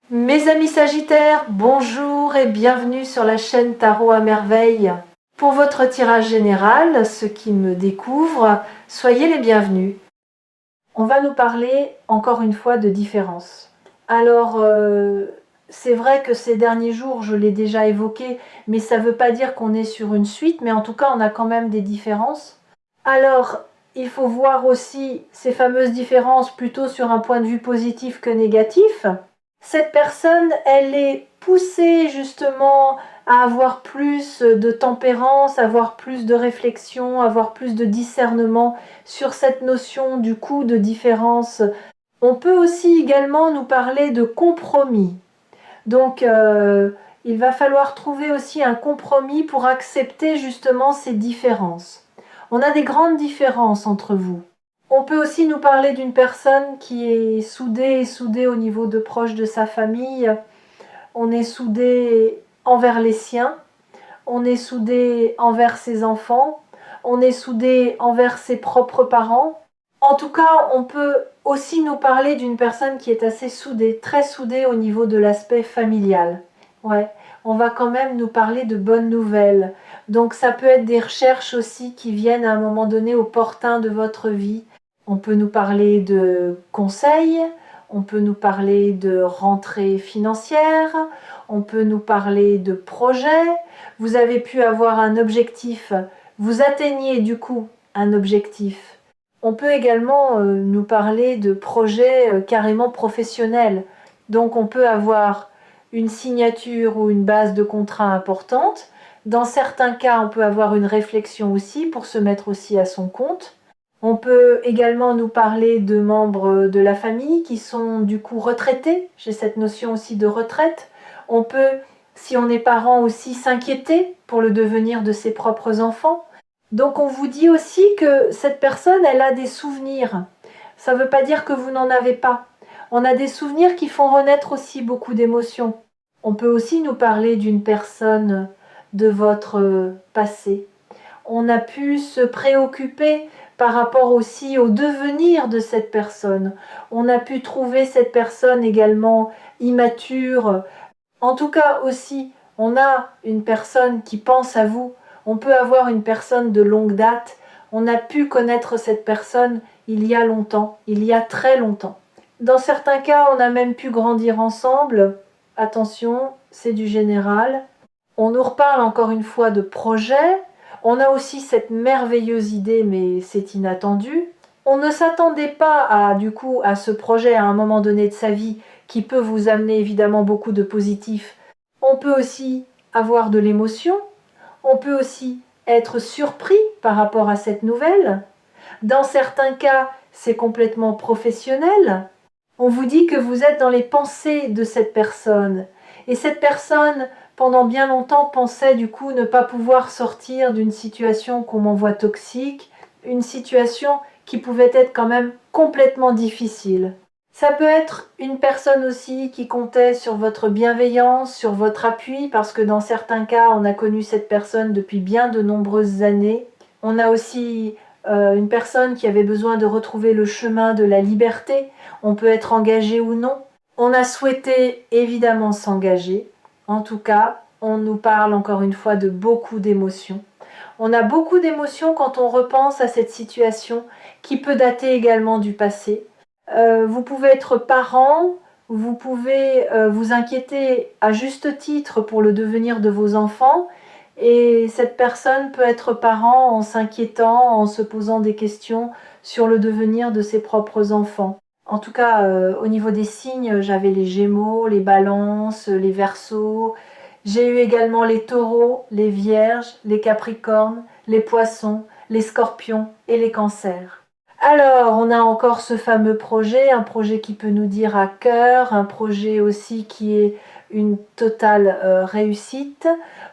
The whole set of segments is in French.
Mes amis Sagittaires, bonjour et bienvenue sur la chaîne Tarot à Merveille. Pour votre tirage général, ceux qui me découvrent, soyez les bienvenus. On va nous parler encore une fois de différence. Alors, c'est vrai que ces derniers jours, je l'ai déjà évoqué, mais ça ne veut pas dire qu'on est sur une suite, mais en tout cas, on a quand même des différences. Alors, il faut voir aussi ces fameuses différences plutôt sur un point de vue positif que négatif. Cette personne, elle est poussée justement à avoir plus de tempérance, avoir plus de réflexion, avoir plus de discernement sur cette notion du coup de différence. On peut aussi également nous parler de compromis. Donc, il va falloir trouver aussi un compromis pour accepter justement ces différences. On a des grandes différences entre vous. On peut aussi nous parler d'une personne qui est soudée au niveau de proches de sa famille. On est soudé envers les siens. On est soudé envers ses enfants. On est soudé envers ses propres parents. En tout cas, on peut aussi nous parler d'une personne qui est assez soudée, très soudée au niveau de l'aspect familial. Ouais, on va quand même nous parler de bonnes nouvelles. Donc ça peut être des recherches aussi qui viennent à un moment donné opportun de votre vie. On peut nous parler de conseils, on peut nous parler de rentrée financière, on peut nous parler de projets. Vous avez pu avoir un objectif, vous atteignez du coup un objectif. On peut également nous parler de projets carrément professionnels. Donc on peut avoir une signature ou une base de contrat importante. Dans certains cas, on peut avoir une réflexion aussi pour se mettre aussi à son compte. On peut également nous parler de membres de la famille qui sont du coup retraités. J'ai cette notion aussi de retraite. On peut, si on est parent aussi, s'inquiéter pour le devenir de ses propres enfants. Donc on vous dit aussi que cette personne, elle a des souvenirs. Ça ne veut pas dire que vous n'en avez pas. On a des souvenirs qui font renaître aussi beaucoup d'émotions. On peut aussi nous parler d'une personne de votre passé. On a pu se préoccuper par rapport aussi au devenir de cette personne. On a pu trouver cette personne également immature. En tout cas aussi, on a une personne qui pense à vous. On peut avoir une personne de longue date. On a pu connaître cette personne il y a longtemps, il y a très longtemps. Dans certains cas, on a même pu grandir ensemble. Attention, c'est du général. On nous reparle encore une fois de projet. On a aussi cette merveilleuse idée, mais c'est inattendu. On ne s'attendait pas du coup à ce projet à un moment donné de sa vie qui peut vous amener évidemment beaucoup de positif. On peut aussi avoir de l'émotion. On peut aussi être surpris par rapport à cette nouvelle. Dans certains cas, c'est complètement professionnel. On vous dit que vous êtes dans les pensées de cette personne. Et cette personne, pendant bien longtemps, pensait du coup ne pas pouvoir sortir d'une situation qu'on m'envoie toxique, une situation qui pouvait être quand même complètement difficile. Ça peut être une personne aussi qui comptait sur votre bienveillance, sur votre appui, parce que dans certains cas, on a connu cette personne depuis bien de nombreuses années. On a aussi une personne qui avait besoin de retrouver le chemin de la liberté. On peut être engagé ou non. On a souhaité évidemment s'engager. En tout cas, on nous parle encore une fois de beaucoup d'émotions. On a beaucoup d'émotions quand on repense à cette situation qui peut dater également du passé. Vous pouvez être parent, vous pouvez vous inquiéter à juste titre pour le devenir de vos enfants, et cette personne peut être parent en s'inquiétant, en se posant des questions sur le devenir de ses propres enfants. En tout cas, au niveau des signes, j'avais les Gémeaux, les Balances, les Verseaux. J'ai eu également les Taureaux, les Vierges, les Capricornes, les Poissons, les Scorpions et les Cancers. Alors, on a encore ce fameux projet, un projet qui peut nous dire à cœur, un projet aussi qui est une totale réussite.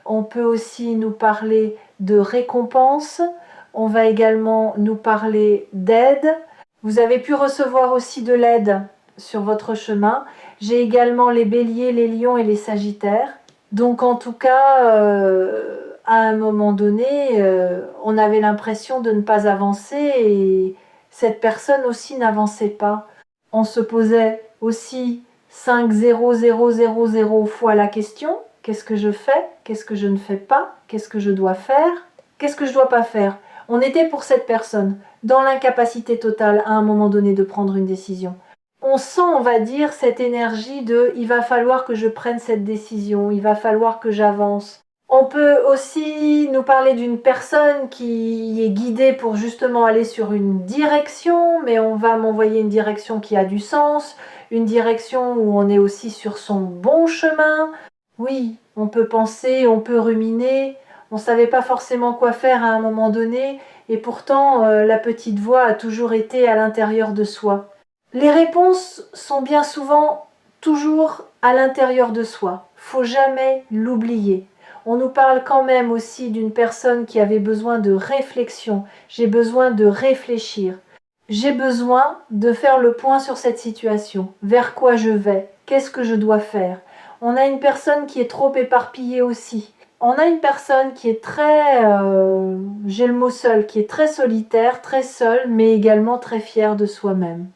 On peut aussi nous parler de récompense. On va également nous parler d'aide. Vous avez pu recevoir aussi de l'aide sur votre chemin. J'ai également les béliers, les lions et les sagittaires. Donc en tout cas, à un moment donné, on avait l'impression de ne pas avancer et cette personne aussi n'avançait pas. On se posait aussi 5000 fois la question, qu'est-ce que je fais, qu'est-ce que je ne fais pas, qu'est-ce que je dois faire, qu'est-ce que je dois pas faire. On était pour cette personne dans l'incapacité totale à un moment donné de prendre une décision. On sent, on va dire, cette énergie de il va falloir que je prenne cette décision, il va falloir que j'avance. On peut aussi nous parler d'une personne qui est guidée pour justement aller sur une direction, mais on va m'envoyer une direction qui a du sens, une direction où on est aussi sur son bon chemin. Oui, on peut penser, on peut ruminer, on ne savait pas forcément quoi faire à un moment donné, et pourtant la petite voix a toujours été à l'intérieur de soi. Les réponses sont bien souvent toujours à l'intérieur de soi. Faut jamais l'oublier. On nous parle quand même aussi d'une personne qui avait besoin de réflexion. J'ai besoin de réfléchir. J'ai besoin de faire le point sur cette situation. Vers quoi je vais? Qu'est-ce que je dois faire? On a une personne qui est trop éparpillée aussi. On a une personne qui est très, j'ai le mot seul, qui est très solitaire, très seule, mais également très fière de soi-même.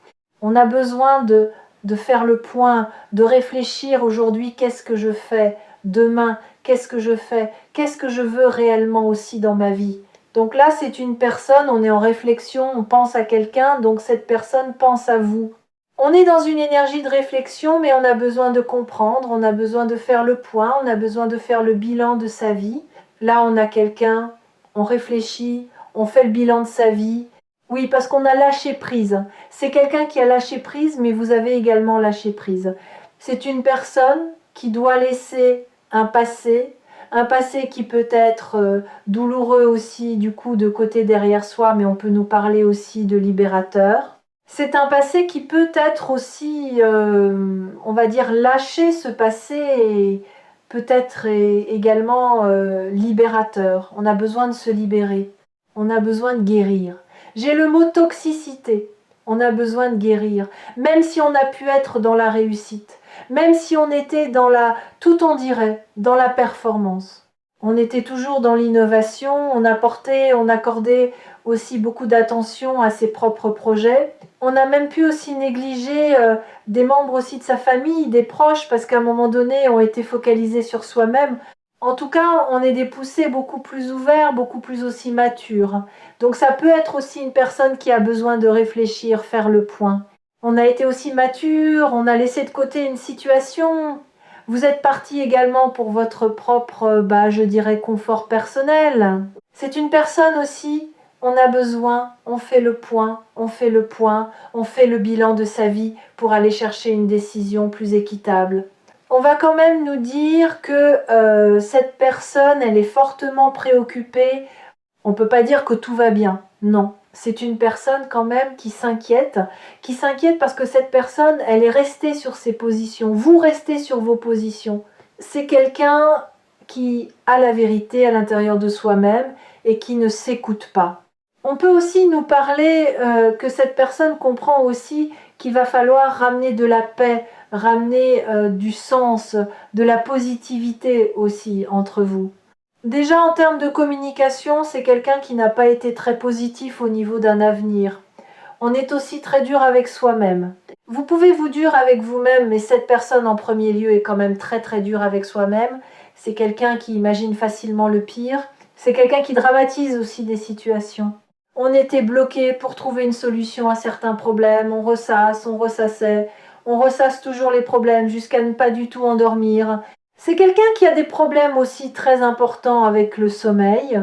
On a besoin de faire le point, de réfléchir aujourd'hui, qu'est-ce que je fais? Demain, qu'est-ce que je fais? Qu'est-ce que je veux réellement aussi dans ma vie? Donc là, c'est une personne, on est en réflexion, on pense à quelqu'un, donc cette personne pense à vous. On est dans une énergie de réflexion, mais on a besoin de comprendre, on a besoin de faire le point, on a besoin de faire le bilan de sa vie. Là, on a quelqu'un, on réfléchit, on fait le bilan de sa vie. Oui, parce qu'on a lâché prise. C'est quelqu'un qui a lâché prise, mais vous avez également lâché prise. C'est une personne qui doit laisser un passé qui peut être douloureux aussi, du coup, de côté derrière soi, mais on peut nous parler aussi de libérateur. C'est un passé qui peut être aussi, on va dire, lâcher ce passé et peut-être également libérateur. On a besoin de se libérer, on a besoin de guérir. J'ai le mot toxicité, on a besoin de guérir, même si on a pu être dans la réussite, même si on était dans tout on dirait, dans la performance. On était toujours dans l'innovation, on accordait aussi beaucoup d'attention à ses propres projets. On a même pu aussi négliger des membres aussi de sa famille, des proches, parce qu'à un moment donné, on était focalisés sur soi-même. En tout cas, on est des poussés beaucoup plus ouverts, beaucoup plus aussi matures. Donc ça peut être aussi une personne qui a besoin de réfléchir, faire le point. On a été aussi mature, on a laissé de côté une situation. Vous êtes parti également pour votre propre, je dirais, confort personnel. C'est une personne aussi, on a besoin, on fait le point, on fait le point, on fait le bilan de sa vie pour aller chercher une décision plus équitable. On va quand même nous dire que cette personne, elle est fortement préoccupée. On ne peut pas dire que tout va bien, non. C'est une personne quand même qui s'inquiète parce que cette personne, elle est restée sur ses positions. Vous restez sur vos positions. C'est quelqu'un qui a la vérité à l'intérieur de soi-même et qui ne s'écoute pas. On peut aussi nous parler que cette personne comprend aussi qu'il va falloir ramener de la paix, ramener du sens, de la positivité aussi entre vous. Déjà en termes de communication, c'est quelqu'un qui n'a pas été très positif au niveau d'un avenir. On est aussi très dur avec soi-même. Vous pouvez vous dur avec vous-même, mais cette personne en premier lieu est quand même très très dure avec soi-même. C'est quelqu'un qui imagine facilement le pire. C'est quelqu'un qui dramatise aussi des situations. On était bloqué pour trouver une solution à certains problèmes. On ressassait. On ressasse toujours les problèmes jusqu'à ne pas du tout endormir. C'est quelqu'un qui a des problèmes aussi très importants avec le sommeil.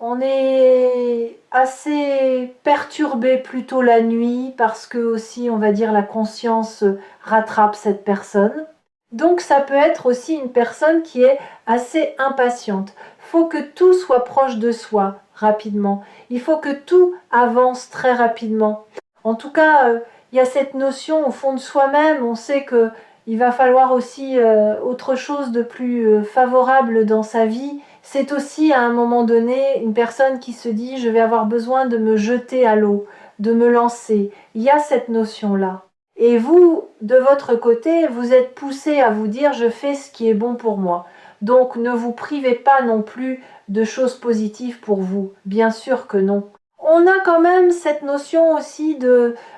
On est assez perturbé plutôt la nuit parce que aussi, on va dire, la conscience rattrape cette personne. Donc ça peut être aussi une personne qui est assez impatiente. Il faut que tout soit proche de soi rapidement. Il faut que tout avance très rapidement. En tout cas, il y a cette notion au fond de soi-même, on sait que il va falloir aussi autre chose de plus favorable dans sa vie. C'est aussi à un moment donné une personne qui se dit je vais avoir besoin de me jeter à l'eau, de me lancer. Il y a cette notion-là. Et vous, de votre côté, vous êtes poussé à vous dire je fais ce qui est bon pour moi. Donc ne vous privez pas non plus de choses positives pour vous. Bien sûr que non. On a quand même cette notion aussi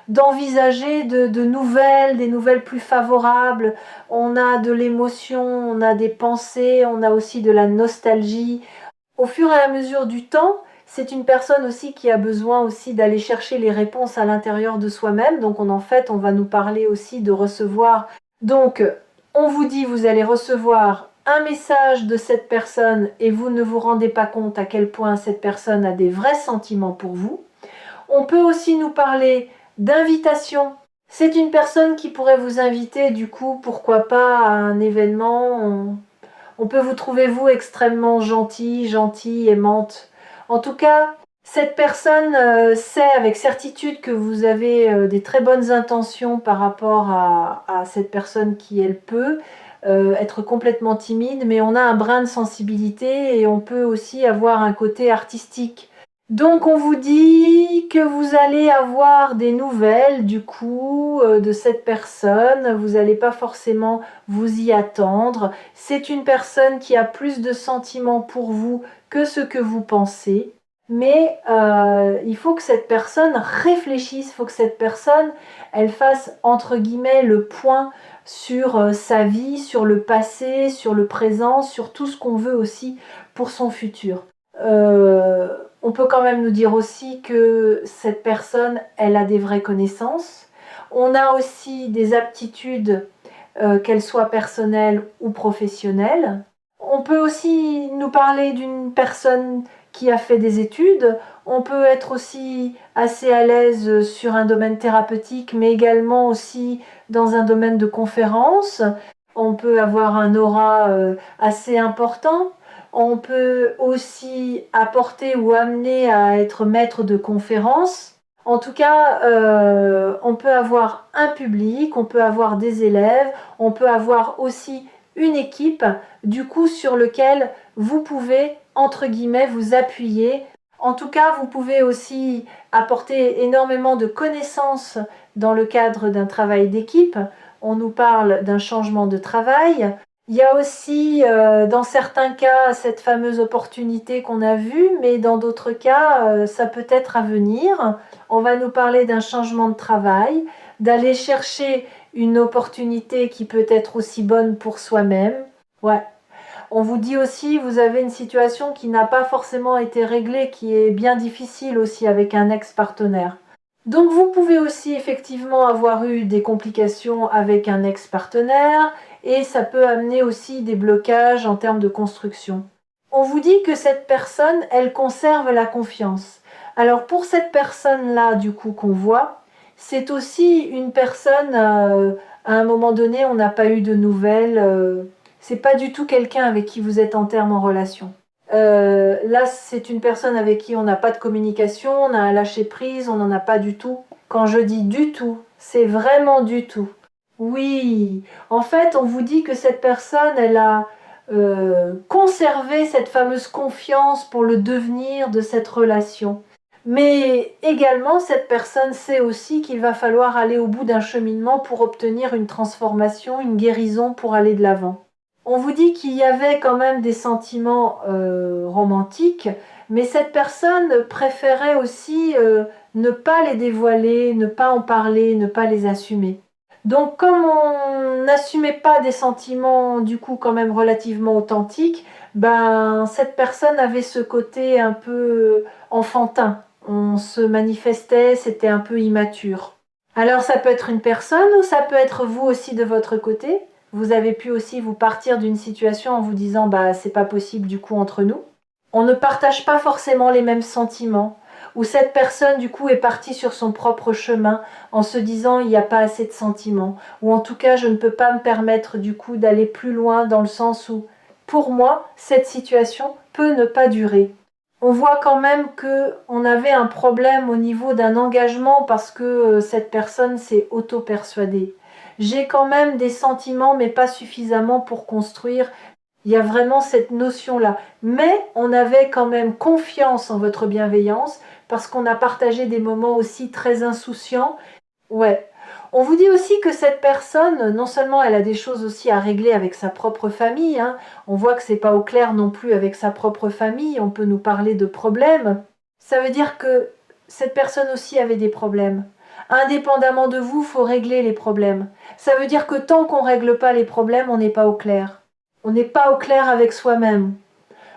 d'envisager de nouvelles, des nouvelles plus favorables. On a de l'émotion, on a des pensées, on a aussi de la nostalgie. Au fur et à mesure du temps, c'est une personne aussi qui a besoin aussi d'aller chercher les réponses à l'intérieur de soi-même. Donc en fait, on va nous parler aussi de recevoir. Donc on vous dit, vous allez recevoir un message de cette personne et vous ne vous rendez pas compte à quel point cette personne a des vrais sentiments pour vous. On peut aussi nous parler d'invitation. C'est une personne qui pourrait vous inviter, du coup, pourquoi pas à un événement. On peut vous trouver, vous, extrêmement gentil, gentille, aimante. En tout cas, cette personne sait avec certitude que vous avez des très bonnes intentions par rapport à cette personne qui, elle, peut être complètement timide, mais on a un brin de sensibilité et on peut aussi avoir un côté artistique. Donc on vous dit que vous allez avoir des nouvelles du coup de cette personne, vous n'allez pas forcément vous y attendre. C'est une personne qui a plus de sentiments pour vous que ce que vous pensez. Mais il faut que cette personne réfléchisse, il faut que cette personne, elle fasse entre guillemets le point sur sa vie, sur le passé, sur le présent, sur tout ce qu'on veut aussi pour son futur. Euh, on peut quand même nous dire aussi que cette personne, elle a des vraies connaissances. On a aussi des aptitudes, qu'elles soient personnelles ou professionnelles. On peut aussi nous parler d'une personne qui a fait des études. On peut être aussi assez à l'aise sur un domaine thérapeutique, mais également aussi dans un domaine de conférence. On peut avoir un aura assez important. On peut aussi apporter ou amener à être maître de conférence. En tout cas, on peut avoir un public, on peut avoir des élèves, on peut avoir aussi une équipe, du coup, sur lequel vous pouvez, entre guillemets, vous appuyer. En tout cas, vous pouvez aussi apporter énormément de connaissances dans le cadre d'un travail d'équipe. On nous parle d'un changement de travail. Il y a aussi, dans certains cas, cette fameuse opportunité qu'on a vue, mais dans d'autres cas, ça peut être à venir. On va nous parler d'un changement de travail, d'aller chercher une opportunité qui peut être aussi bonne pour soi-même. Ouais. On vous dit aussi, vous avez une situation qui n'a pas forcément été réglée, qui est bien difficile aussi avec un ex-partenaire. Donc vous pouvez aussi effectivement avoir eu des complications avec un ex-partenaire et ça peut amener aussi des blocages en termes de construction. On vous dit que cette personne, elle conserve la confiance. Alors pour cette personne-là, du coup, qu'on voit, c'est aussi une personne, à un moment donné, on n'a pas eu de nouvelles. C'est pas du tout quelqu'un avec qui vous êtes en termes en relation. Là, c'est une personne avec qui on n'a pas de communication, on a un lâcher-prise, on n'en a pas du tout. Quand je dis du tout, c'est vraiment du tout. Oui, en fait, on vous dit que cette personne, elle a conservé cette fameuse confiance pour le devenir de cette relation. Mais également, cette personne sait aussi qu'il va falloir aller au bout d'un cheminement pour obtenir une transformation, une guérison pour aller de l'avant. On vous dit qu'il y avait quand même des sentiments romantiques, mais cette personne préférait aussi ne pas les dévoiler, ne pas en parler, ne pas les assumer. Donc comme on n'assumait pas des sentiments du coup quand même relativement authentiques, ben cette personne avait ce côté un peu enfantin. On se manifestait, c'était un peu immature. Alors ça peut être une personne ou ça peut être vous aussi de votre côté. Vous avez pu aussi vous partir d'une situation en vous disant bah c'est pas possible du coup entre nous. On ne partage pas forcément les mêmes sentiments. Ou cette personne du coup est partie sur son propre chemin en se disant il n'y a pas assez de sentiments. Ou en tout cas je ne peux pas me permettre du coup d'aller plus loin dans le sens où pour moi cette situation peut ne pas durer. On voit quand même que on avait un problème au niveau d'un engagement parce que cette personne s'est auto-persuadée. J'ai quand même des sentiments mais pas suffisamment pour construire. Il y a vraiment cette notion-là. Mais on avait quand même confiance en votre bienveillance parce qu'on a partagé des moments aussi très insouciants. Ouais. On vous dit aussi que cette personne, non seulement elle a des choses aussi à régler avec sa propre famille, hein, on voit que c'est pas au clair non plus avec sa propre famille, on peut nous parler de problèmes. Ça veut dire que cette personne aussi avait des problèmes. Indépendamment de vous, il faut régler les problèmes. Ça veut dire que tant qu'on ne règle pas les problèmes, on n'est pas au clair. On n'est pas au clair avec soi-même.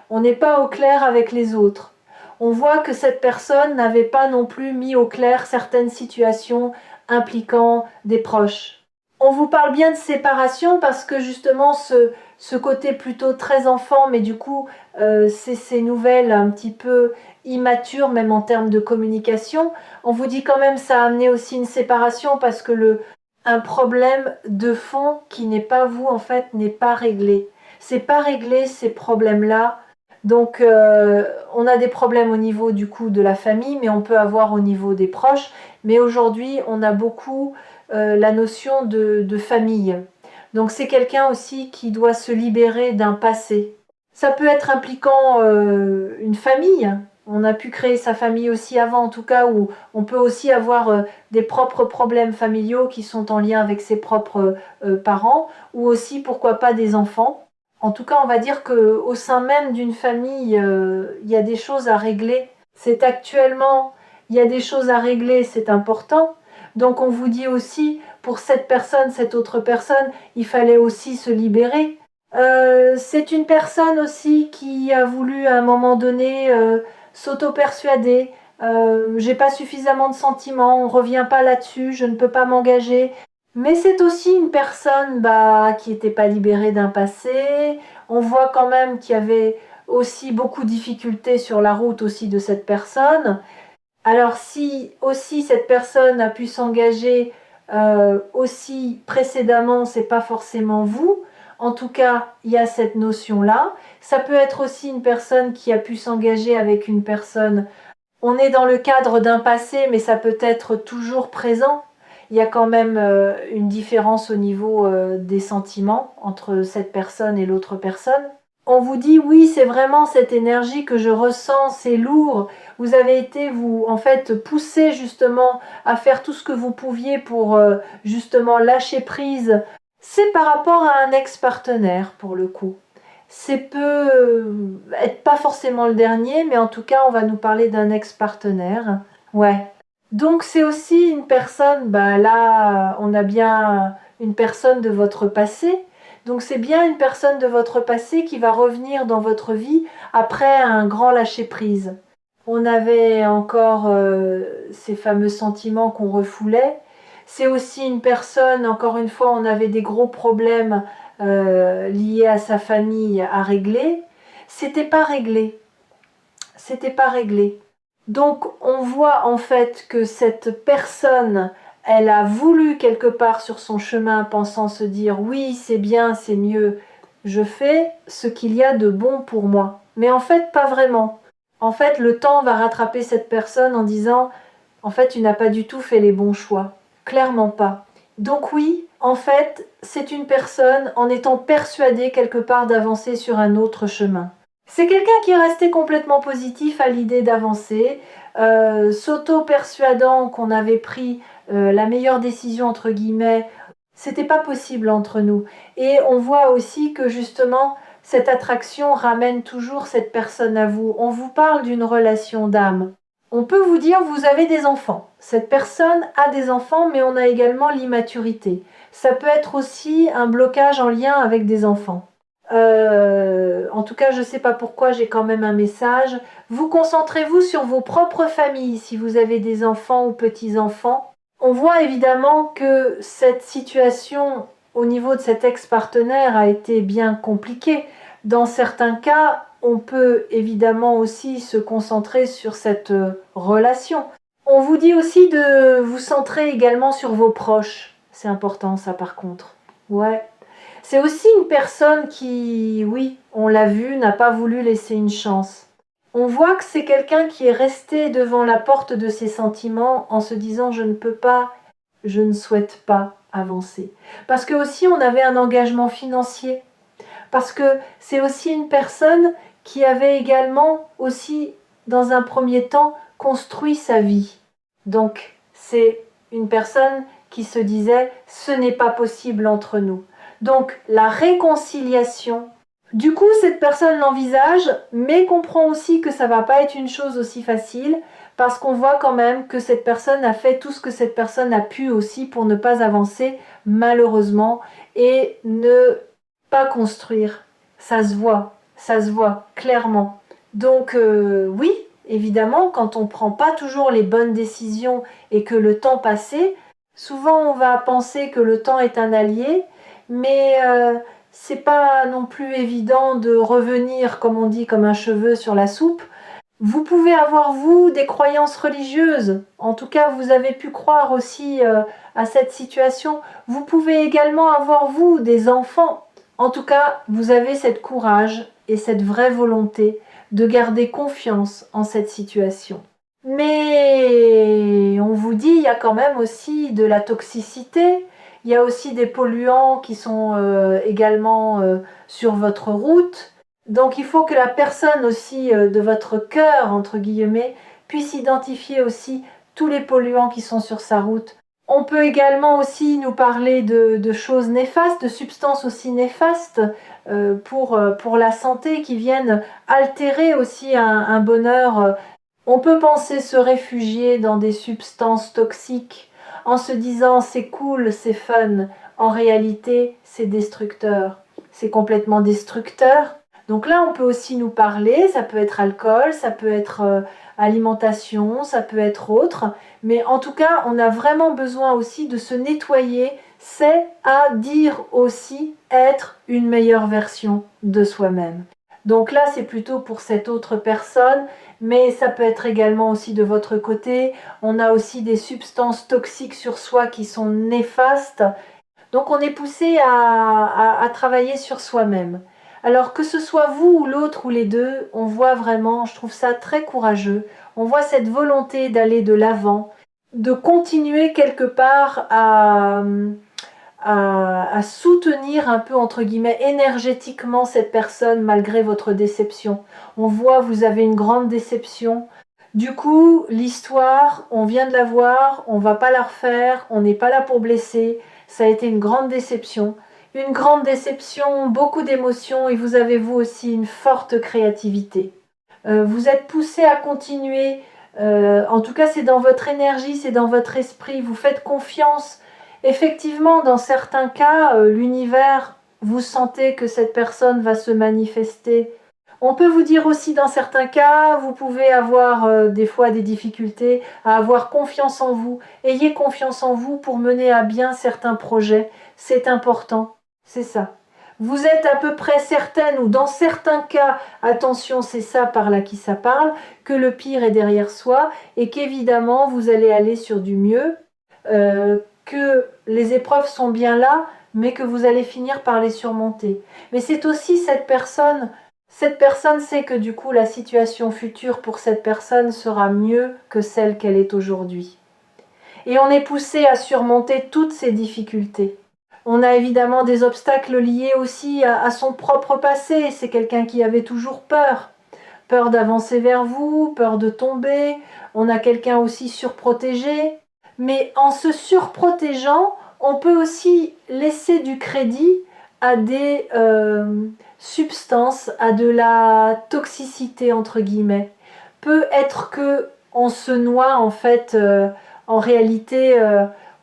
On n'est pas au clair avec les autres. On voit que cette personne n'avait pas non plus mis au clair certaines situations impliquant des proches. On vous parle bien de séparation parce que justement ce côté plutôt très enfant, mais du coup c'est ces nouvelles un petit peu immatures même en termes de communication. On vous dit quand même ça a amené aussi une séparation parce que un problème de fond qui n'est pas vous en fait n'est pas réglé. C'est pas réglé ces problèmes-là. Donc on a des problèmes au niveau du coup de la famille, mais on peut avoir au niveau des proches. Mais aujourd'hui on a beaucoup la notion de famille. Donc c'est quelqu'un aussi qui doit se libérer d'un passé. Ça peut être impliquant une famille. On a pu créer sa famille aussi avant, en tout cas, où on peut aussi avoir des propres problèmes familiaux qui sont en lien avec ses propres parents, ou aussi, pourquoi pas, des enfants. En tout cas, on va dire qu'au sein même d'une famille, il y a des choses à régler. C'est actuellement, il y a des choses à régler, c'est important. Donc on vous dit aussi, pour cette personne, cette autre personne, il fallait aussi se libérer. C'est une personne aussi qui a voulu à un moment donné s'auto-persuader. J'ai pas suffisamment de sentiments, on revient pas là-dessus, je ne peux pas m'engager. Mais c'est aussi une personne qui n'était pas libérée d'un passé. On voit quand même qu'il y avait aussi beaucoup de difficultés sur la route aussi de cette personne. Alors si aussi cette personne a pu s'engager aussi précédemment, c'est pas forcément vous. En tout cas, il y a cette notion-là. Ça peut être aussi une personne qui a pu s'engager avec une personne. On est dans le cadre d'un passé, mais ça peut être toujours présent. Il y a quand même une différence au niveau des sentiments entre cette personne et l'autre personne. On vous dit oui, c'est vraiment cette énergie que je ressens, c'est lourd. Vous avez été, vous, en fait, poussé justement à faire tout ce que vous pouviez pour justement lâcher prise. C'est par rapport à un ex-partenaire pour le coup. C'est être pas forcément le dernier, mais en tout cas, on va nous parler d'un ex-partenaire. Ouais. Donc c'est aussi une personne, là, on a bien une personne de votre passé. Donc c'est bien une personne de votre passé qui va revenir dans votre vie après un grand lâcher-prise. On avait encore ces fameux sentiments qu'on refoulait. C'est aussi une personne, encore une fois, on avait des gros problèmes liés à sa famille à régler. C'était pas réglé. C'était pas réglé. Donc on voit en fait que cette personne, elle a voulu quelque part sur son chemin pensant se dire oui c'est bien, c'est mieux, je fais ce qu'il y a de bon pour moi. Mais en fait pas vraiment. En fait le temps va rattraper cette personne en disant en fait tu n'as pas du tout fait les bons choix. Clairement pas. Donc oui, en fait c'est une personne en étant persuadée quelque part d'avancer sur un autre chemin. C'est quelqu'un qui est resté complètement positif à l'idée d'avancer, s'auto-persuadant qu'on avait pris la meilleure décision entre guillemets. C'était pas possible entre nous. Et on voit aussi que justement cette attraction ramène toujours cette personne à vous. On vous parle d'une relation d'âme. On peut vous dire vous avez des enfants. Cette personne a des enfants, mais on a également l'immaturité. Ça peut être aussi un blocage en lien avec des enfants. En tout cas, je ne sais pas pourquoi, j'ai quand même un message. Vous concentrez-vous sur vos propres familles, si vous avez des enfants ou petits-enfants. On voit évidemment que cette situation au niveau de cet ex-partenaire a été bien compliquée. Dans certains cas, on peut évidemment aussi se concentrer sur cette relation. On vous dit aussi de vous centrer également sur vos proches. C'est important ça par contre. Ouais. C'est aussi une personne qui, oui, on l'a vu, n'a pas voulu laisser une chance. On voit que c'est quelqu'un qui est resté devant la porte de ses sentiments en se disant je ne peux pas, je ne souhaite pas avancer. Parce que aussi on avait un engagement financier. Parce que c'est aussi une personne qui avait également aussi, dans un premier temps, construit sa vie. Donc c'est une personne qui se disait ce n'est pas possible entre nous. Donc la réconciliation Du coup, cette personne l'envisage, mais comprend aussi que ça va pas être une chose aussi facile, parce qu'on voit quand même que cette personne a fait tout ce que cette personne a pu aussi pour ne pas avancer, malheureusement, et ne pas construire. Ça se voit clairement. Donc oui, évidemment, quand on prend pas toujours les bonnes décisions et que le temps passé, souvent on va penser que le temps est un allié, mais c'est pas non plus évident de revenir, comme on dit, comme un cheveu sur la soupe. Vous pouvez avoir, vous, des croyances religieuses. En tout cas, vous avez pu croire aussi à cette situation. Vous pouvez également avoir, vous, des enfants. En tout cas, vous avez cette courage et cette vraie volonté de garder confiance en cette situation. Mais on vous dit, il y a quand même aussi de la toxicité. Il y a aussi des polluants qui sont également sur votre route. Donc il faut que la personne aussi de votre cœur, entre guillemets, puisse identifier aussi tous les polluants qui sont sur sa route. On peut également aussi nous parler de choses néfastes, de substances aussi néfastes pour la santé qui viennent altérer aussi un bonheur. On peut penser se réfugier dans des substances toxiques en se disant c'est cool, c'est fun. En réalité, c'est destructeur. C'est complètement destructeur. Donc là, on peut aussi nous parler, ça peut être alcool, ça peut être alimentation, ça peut être autre. Mais en tout cas, on a vraiment besoin aussi de se nettoyer. C'est à dire aussi être une meilleure version de soi-même. Donc là, c'est plutôt pour cette autre personne, mais ça peut être également aussi de votre côté. On a aussi des substances toxiques sur soi qui sont néfastes. Donc on est poussé à travailler sur soi-même. Alors que ce soit vous ou l'autre ou les deux, on voit vraiment, je trouve ça très courageux, on voit cette volonté d'aller de l'avant, de continuer quelque part à soutenir un peu, entre guillemets, énergétiquement cette personne malgré votre déception. On voit, vous avez une grande déception. Du coup, l'histoire, on vient de la voir, on va pas la refaire, on n'est pas là pour blesser. Ça a été une grande déception. Une grande déception, beaucoup d'émotions et vous avez vous aussi une forte créativité. Vous êtes poussé à continuer. En tout cas, c'est dans votre énergie, c'est dans votre esprit. Vous faites confiance. Effectivement, dans certains cas, l'univers, vous sentez que cette personne va se manifester. On peut vous dire aussi dans certains cas, vous pouvez avoir des fois des difficultés à avoir confiance en vous. Ayez confiance en vous pour mener à bien certains projets. C'est important. C'est ça. Vous êtes à peu près certaine, ou dans certains cas, attention, c'est ça par là qui ça parle, que le pire est derrière soi et qu'évidemment vous allez aller sur du mieux, que les épreuves sont bien là, mais que vous allez finir par les surmonter. Mais c'est aussi cette personne sait que du coup la situation future pour cette personne sera mieux que celle qu'elle est aujourd'hui. Et on est poussé à surmonter toutes ces difficultés. On a évidemment des obstacles liés aussi à son propre passé. C'est quelqu'un qui avait toujours peur. Peur d'avancer vers vous, peur de tomber. On a quelqu'un aussi surprotégé. Mais en se surprotégeant, on peut aussi laisser du crédit à des substances, à de la toxicité entre guillemets. Peut être que on se noie en fait, en réalité,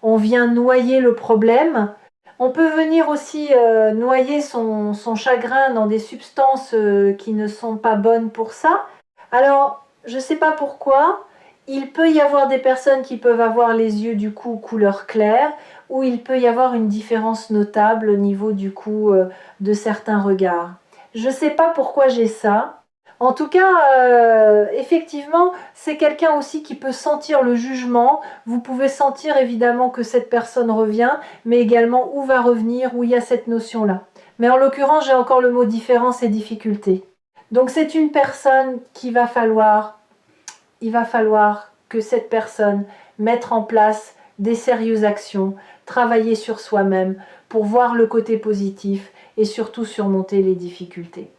on vient noyer le problème. On peut venir aussi noyer son chagrin dans des substances qui ne sont pas bonnes pour ça. Alors, je ne sais pas pourquoi, il peut y avoir des personnes qui peuvent avoir les yeux du coup couleur claire, ou il peut y avoir une différence notable au niveau du coup de certains regards. Je ne sais pas pourquoi j'ai ça. En tout cas, effectivement, c'est quelqu'un aussi qui peut sentir le jugement. Vous pouvez sentir évidemment que cette personne revient, mais également où va revenir, où il y a cette notion-là. Mais en l'occurrence, j'ai encore le mot différence et difficulté. Donc c'est une personne il va falloir que cette personne mette en place des sérieuses actions, travailler sur soi-même pour voir le côté positif et surtout surmonter les difficultés.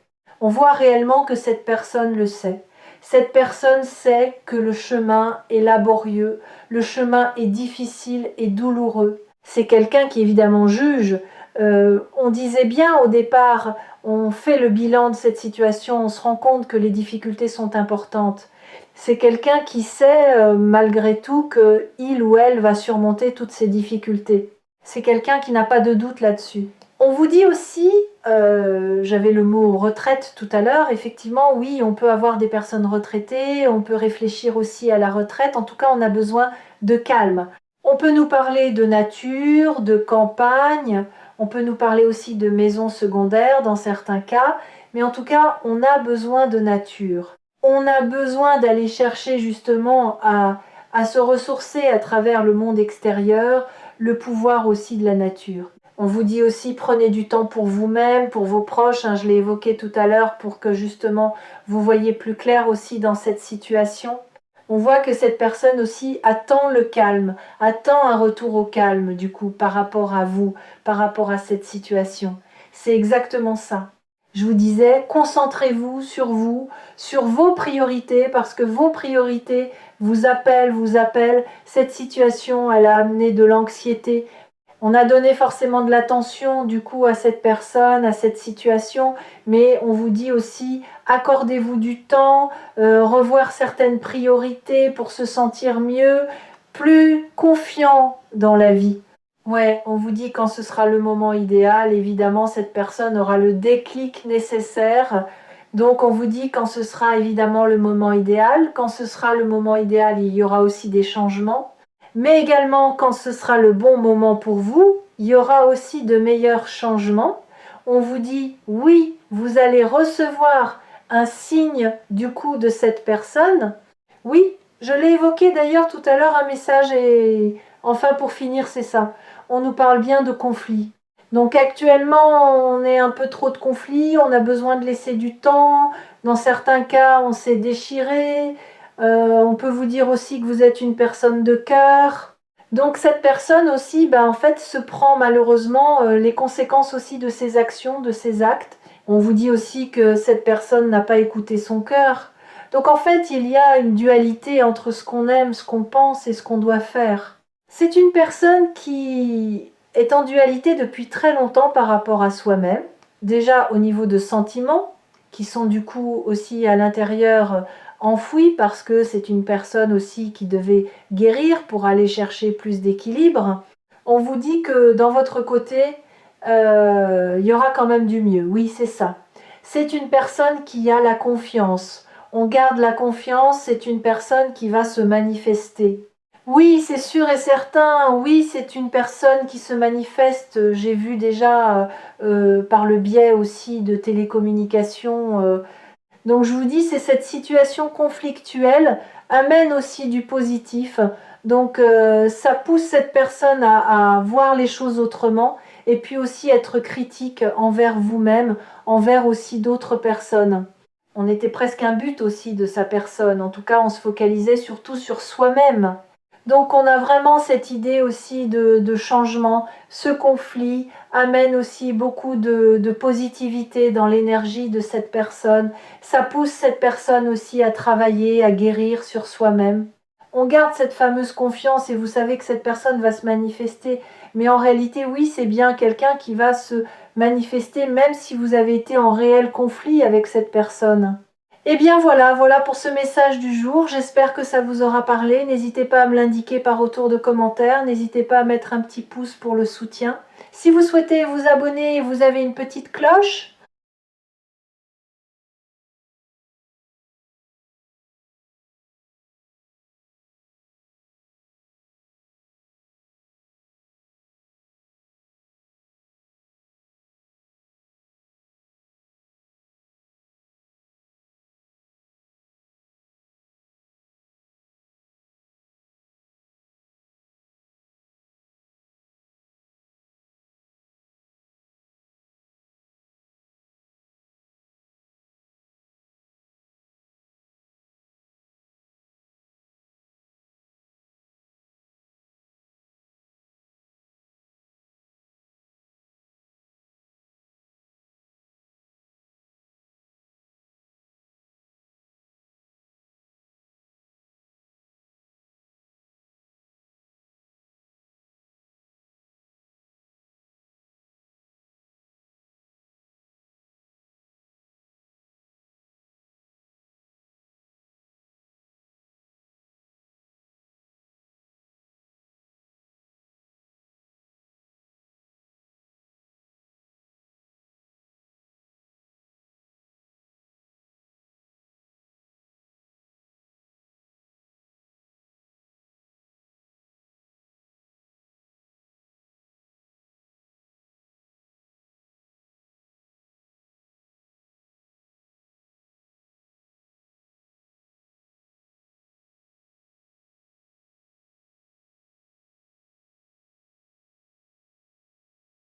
On voit réellement que cette personne le sait. Cette personne sait que le chemin est laborieux, le chemin est difficile et douloureux. C'est quelqu'un qui évidemment juge On disait bien au départ, on fait le bilan de cette situation, on se rend compte que les difficultés sont importantes. C'est quelqu'un qui sait malgré tout qu'il ou elle va surmonter toutes ces difficultés. C'est quelqu'un qui n'a pas de doute là-dessus. On vous dit aussi, j'avais le mot retraite tout à l'heure, effectivement oui, on peut avoir des personnes retraitées, on peut réfléchir aussi à la retraite, en tout cas on a besoin de calme. On peut nous parler de nature, de campagne, on peut nous parler aussi de maisons secondaires dans certains cas, mais en tout cas on a besoin de nature. On a besoin d'aller chercher justement à se ressourcer à travers le monde extérieur, le pouvoir aussi de la nature. On vous dit aussi prenez du temps pour vous-même, pour vos proches, je l'ai évoqué tout à l'heure pour que justement vous voyez plus clair aussi dans cette situation. On voit que cette personne aussi attend le calme, attend un retour au calme du coup par rapport à vous, par rapport à cette situation. C'est exactement ça. Je vous disais, concentrez-vous, sur vos priorités, parce que vos priorités vous appellent. Cette situation, elle a amené de l'anxiété. On a donné forcément de l'attention du coup à cette personne, à cette situation, mais on vous dit aussi accordez-vous du temps, revoir certaines priorités pour se sentir mieux, plus confiant dans la vie. Ouais, on vous dit quand ce sera le moment idéal, évidemment cette personne aura le déclic nécessaire. Donc on vous dit quand ce sera évidemment le moment idéal, quand ce sera le moment idéal, il y aura aussi des changements. Mais également quand ce sera le bon moment pour vous, il y aura aussi de meilleurs changements. On vous dit oui, vous allez recevoir un signe du coup de cette personne. Oui, je l'ai évoqué d'ailleurs tout à l'heure un message et enfin pour finir c'est ça. On nous parle bien de conflits. Donc actuellement on est un peu trop de conflits, on a besoin de laisser du temps. Dans certains cas on s'est déchiré. On peut vous dire aussi que vous êtes une personne de cœur. Donc cette personne aussi, en fait, se prend malheureusement les conséquences aussi de ses actions, de ses actes. On vous dit aussi que cette personne n'a pas écouté son cœur. Donc en fait, il y a une dualité entre ce qu'on aime, ce qu'on pense et ce qu'on doit faire. C'est une personne qui est en dualité depuis très longtemps par rapport à soi-même. Déjà au niveau de sentiments, qui sont du coup aussi à l'intérieur enfouis parce que c'est une personne aussi qui devait guérir pour aller chercher plus d'équilibre. On vous dit que dans votre côté, il y aura quand même du mieux. Oui, c'est ça. C'est une personne qui a la confiance. On garde la confiance, c'est une personne qui va se manifester. Oui, c'est sûr et certain, oui, c'est une personne qui se manifeste. J'ai vu déjà par le biais aussi de télécommunications. Donc je vous dis, c'est cette situation conflictuelle amène aussi du positif. Donc ça pousse cette personne à voir les choses autrement et puis aussi être critique envers vous-même, envers aussi d'autres personnes. On était presque un but aussi de sa personne. En tout cas, on se focalisait surtout sur soi-même. Donc on a vraiment cette idée aussi de changement. Ce conflit amène aussi beaucoup de positivité dans l'énergie de cette personne. Ça pousse cette personne aussi à travailler, à guérir sur soi-même. On garde cette fameuse confiance et vous savez que cette personne va se manifester. Mais en réalité, oui, c'est bien quelqu'un qui va se manifester même si vous avez été en réel conflit avec cette personne. Eh bien voilà pour ce message du jour. J'espère que ça vous aura parlé. N'hésitez pas à me l'indiquer par retour de commentaire. N'hésitez pas à mettre un petit pouce pour le soutien. Si vous souhaitez vous abonner, vous avez une petite cloche.